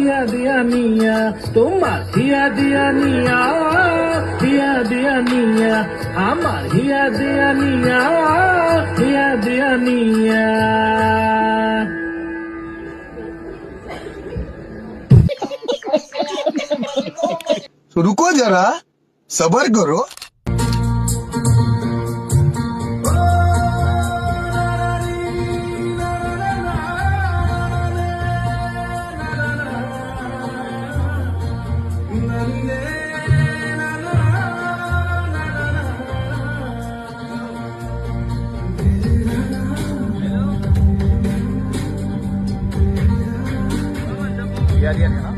हिया दिया निया তোমার হিয়া দিয়া নিয়া হিয়া দিয়া নিয়া আমার হিয়া দিয়া নিয়া হিয়া দিয়া নিয়া रुको जरा सबर करो. दिया ना